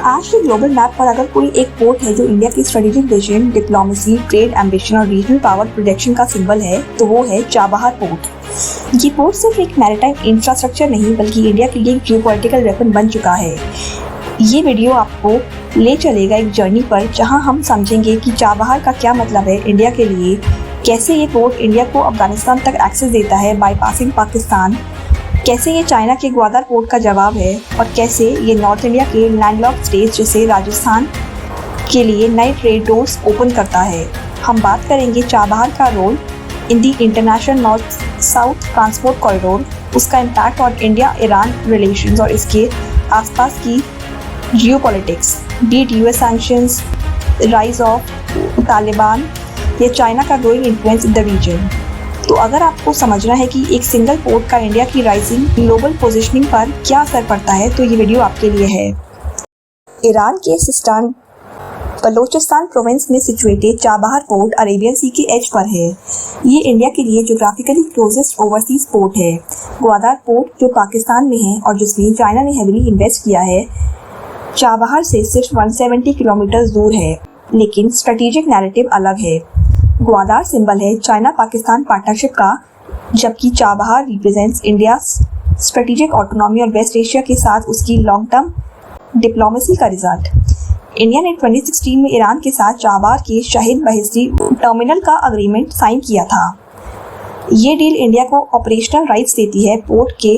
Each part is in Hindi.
आज के ग्लोबल मैप पर अगर कोई एक पोर्ट है जो इंडिया की strategic vision, diplomacy, trade ambition और रीजनल पावर प्रोजेक्शन का सिंबल है तो वो है चाबहार पोर्ट। ये पोर्ट सिर्फ एक मैरीटाइम इंफ्रास्ट्रक्चर नहीं बल्कि इंडिया के लिए एक जियोपॉलिटिकल वेपन बन चुका है। ये वीडियो आपको ले चलेगा एक जर्नी पर जहां हम समझेंगे कि चाबहार का क्या मतलब है इंडिया के लिए, कैसे ये पोर्ट इंडिया को अफगानिस्तान तक एक्सेस देता है बाईपासिंग पाकिस्तान, कैसे ये चाइना के ग्वादर पोर्ट का जवाब है और कैसे ये नॉर्थ इंडिया के लैंडलॉक्ड स्टेट्स जैसे राजस्थान के लिए नए ट्रेड डोर्स ओपन करता है। हम बात करेंगे चाबहार का role in the international north south transport corridor, उसका इम्पैक्ट और इंडिया ईरान रिलेशंस और इसके आसपास की geopolitics, be it US sanctions, rise of Taliban या चाइना का growing influence in the region. तो अगर आपको समझना है कि एक सिंगल पोर्ट का इंडिया की राइजिंग ग्लोबल पोजीशनिंग पर क्या असर पड़ता है तो ये वीडियो आपके लिए है। ईरान के सिस्तान बलोचिस्तान प्रोविंस में सिचुएटेड चाबहार पोर्ट अरेबियन सी के एज पर है। ये इंडिया के लिए ज्योग्राफिकली क्लोजेस्ट ओवरसीज पोर्ट है। ग्वादर पोर्ट जो पाकिस्तान में है और जिसमें चाइना ने हेविली इन्वेस्ट किया है, चाबहार से सिर्फ 170 किलोमीटर दूर है, लेकिन स्ट्रेटेजिक नैरेटिव अलग है। ग्वादर सिंबल है चाइना पाकिस्तान पार्टनरशिप का, जबकि Chabahar represents India strategic autonomy और वेस्ट एशिया के साथ उसकी लॉन्ग टर्म डिप्लोमेसी का रिजल्ट। इंडिया ने 2016 में ईरान के साथ चाबहार के शाहिद बहिश्ती टर्मिनल का अग्रीमेंट साइन किया था। ये डील इंडिया को ऑपरेशनल राइट्स देती है पोर्ट के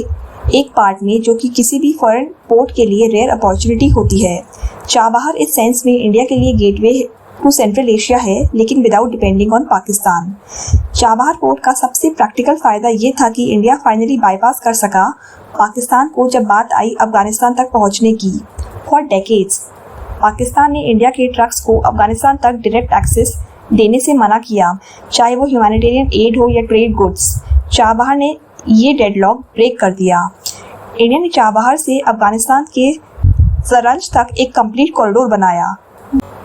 एक पार्ट में, जो कि किसी भी फॉरेन पोर्ट के लिए रेयर अपॉर्चुनिटी होती है। चाबहार इस सेंस में इंडिया के लिए गेटवे टू सेंट्रल एशिया है, लेकिन without depending on Pakistan. Chabahar port का सबसे प्रैक्टिकल फायदा ये था कि इंडिया फाइनली बाईपास कर सका पाकिस्तान को जब बात आई अफगानिस्तान तक पहुंचने की। फॉर डेकेड्स पाकिस्तान ने इंडिया के ट्रक्स को अफगानिस्तान तक डायरेक्ट एक्सेस देने से मना किया, चाहे वो ह्यूमैनिटेरियन एड हो या ट्रेड गुड्स। चाबहार ने ये डेडलॉक ब्रेक कर दिया। इंडिया ने चाबहार से अफगानिस्तान के सरंज तक एक कंप्लीट कॉरिडोर बनाया,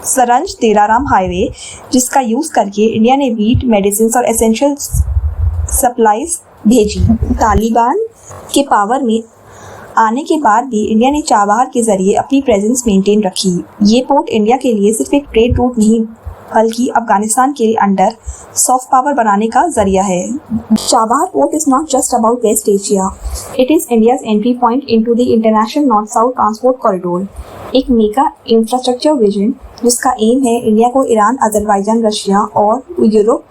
सरंज तेलाराम हाईवे, जिसका यूज करके इंडिया ने वीट, मेडिसिन और एसेंशियल सप्लाईज भेजी। तालिबान के पावर में आने के बाद भी इंडिया ने चाबहार के जरिए अपनी प्रेजेंस मेंटेन रखी। ये पोर्ट इंडिया के लिए सिर्फ एक ट्रेड रूट नहीं बल्कि अफगानिस्तान के अंडर सॉफ्ट पावर बनाने का जरिया है। Chabahar port is not just about west Asia, it is India's entry point into the international north south transport corridor, एक मेगा इंफ्रास्ट्रक्चर विजन जिसका एम है इंडिया को ईरान, अजरबैजान, रशिया और यूरोप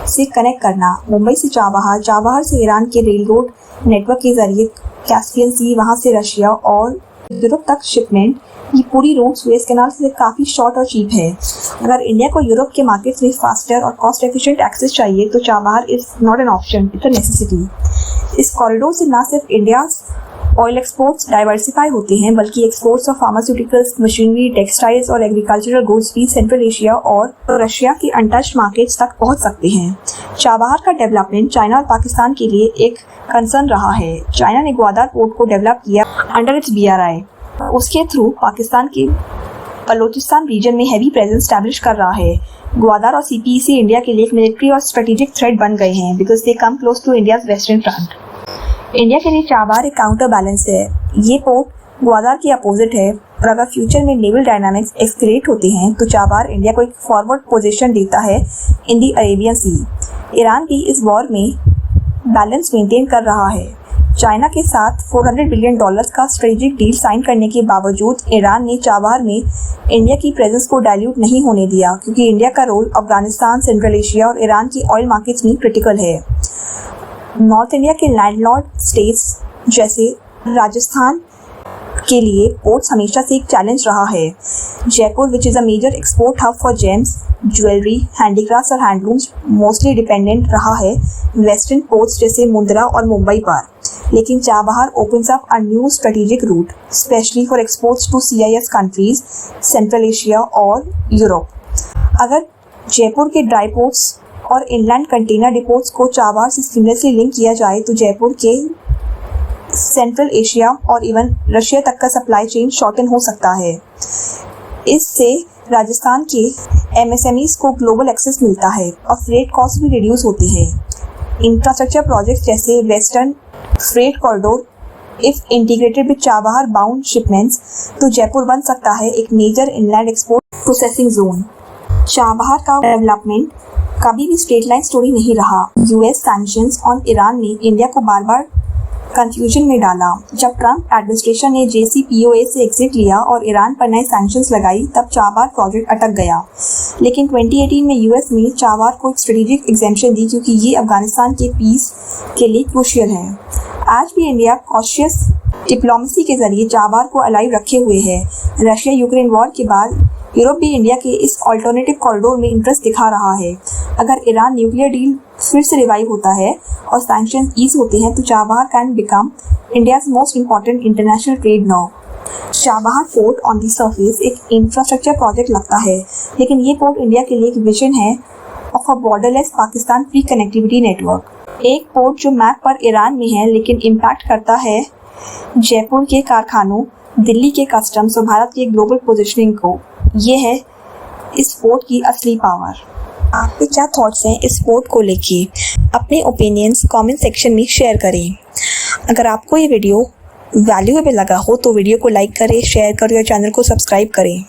से कनेक्ट करना। मुंबई से चाबहार, चाबहार से ईरान के रेल रोड नेटवर्क के जरिए कैस्पियन सी, वहां से रशिया और यूरोप तक शिपमेंट। ये पूरी रूट सुएज कैनाल से काफ़ी शॉर्ट और चीप है। अगर इंडिया को यूरोप के मार्केट्स में फास्टर और कॉस्ट एफिशिएंट एक्सेस चाहिए तो Chabahar is not an option, it's a necessity. इस कॉरिडोर से न सिर्फ इंडिया ऑयल एक्सपोर्ट्स डाइवर्सिफाई होते हैं बल्कि exports of pharmaceuticals, machinery, textiles और एग्रीकल्चरल गुड्स भी सेंट्रल एशिया और रशिया के अनटच्ड मार्केट्स तक पहुंच सकते हैं। चाबहार का डेवलपमेंट चाइना और पाकिस्तान के लिए एक कंसर्न रहा है। चाइना ने ग्वादर पोर्ट को डेवलप किया अंडर इट्स BRI। उसके थ्रू पाकिस्तान के बलोचिस्तान रीजन में हैवी प्रेजेंस स्टैब्लिश कर रहा है। ग्वादर और CPEC इंडिया के लिए एक मिलिट्री और स्ट्रेटेजिक थ्रेट बन गए हैं because they come close to India's western front. India के लिए चाबहार एक काउंटर बैलेंस है। ये पोर्ट ग्वादर के अपोजिट है और अगर फ्यूचर में नेवल डायनामिक्स एक्सक्रेट होते हैं तो चाबहार इंडिया को एक फॉरवर्ड पोजीशन देता है इन दी अरेबियन सी। ईरान भी इस वॉर में बैलेंस मेंटेन कर रहा है। चाइना के साथ $400 बिलियन का स्ट्रेटेजिक डील साइन करने के बावजूद ईरान ने चाबहार में इंडिया की प्रेजेंस को डाइल्यूट नहीं होने दिया, क्योंकि इंडिया का रोल अफगानिस्तान, सेंट्रल एशिया और ईरान की ऑयल मार्केट्स में क्रिटिकल है। नॉर्थ इंडिया के लैंडलॉर्ड स्टेट्स जैसे राजस्थान के लिए पोर्ट्स हमेशा से एक चैलेंज रहा है। Jaipur which is a major export hub for gems, jewellery, handicrafts और हैंडलूम्स मोस्टली डिपेंडेंट रहा है वेस्टर्न पोर्ट्स जैसे मुंद्रा और मुंबई पर। लेकिन Chabahar opens up a new strategic route specially for exports to CIS countries, central Asia और यूरोप। अगर जयपुर के ड्राई पोर्ट्स और इनलैंड कंटेनर डिपोट्स को चाबहार से सीमलेसली लिंक किया जाए तो जयपुर के सेंट्रल एशिया और इवन रशिया तक का सप्लाई चेन शॉर्टन हो सकता है। इससे राजस्थान के MSMEs को ग्लोबल एक्सेस मिलता है और फ्रेट कॉस्ट भी रिड्यूस होते हैं। इंफ्रास्ट्रक्चर प्रोजेक्ट्स जैसे western freight corridor if integrated with Chabahar bound shipments तो जयपुर बन सकता है एक major inland export processing zone. Chabahar का डेवलपमेंट कभी भी स्ट्रेट लाइन स्टोरी नहीं रहा। यूएस सैंक्शंस ऑन ईरान ने इंडिया को बार बार कंफ्यूजन में डाला। जब ट्रम्प एडमिनिस्ट्रेशन ने JCPOA से एग्जिट लिया और ईरान पर नए सैंक्शंस लगाई, तब चाबहार प्रोजेक्ट अटक गया। लेकिन 2018 में यूएस ने चाबहार को एक स्ट्रेटेजिक एग्जेम्पशन दी क्योंकि ये अफगानिस्तान के पीस के लिए क्रूशियल है। आज भी इंडिया कॉशियस डिप्लोमेसी के जरिए चाबहार को अलाइव रखे हुए है। रशिया यूक्रेन वॉर के बाद यूरोप भी इंडिया के इस ऑल्टरनेटिव कॉरिडोर में इंटरेस्ट दिखा रहा है। अगर ईरान न्यूक्लियर डील फिर से रिवाइव होता है और सैंक्शंस ईज होते हैं तो Chabahar can become India's most important international trade node. Chabahar port on the surface एक इंफ्रास्ट्रक्चर प्रोजेक्ट लगता है, लेकिन ये पोर्ट इंडिया के लिए एक विजन है of a borderless Pakistan free connectivity network. एक पोर्ट जो मैप पर ईरान में है लेकिन इम्पैक्ट करता है जयपुर के कारखानों, दिल्ली के कस्टम्स और भारत की ग्लोबल पोजिशनिंग को। ये है इस पोर्ट की असली पावर। आपके क्या थॉट्स हैं इस पोर्ट को लेके? अपने ओपिनियंस कमेंट सेक्शन में शेयर करें। अगर आपको ये वीडियो वैल्यूएबल लगा हो तो वीडियो को लाइक करें, शेयर करें और चैनल को सब्सक्राइब करें।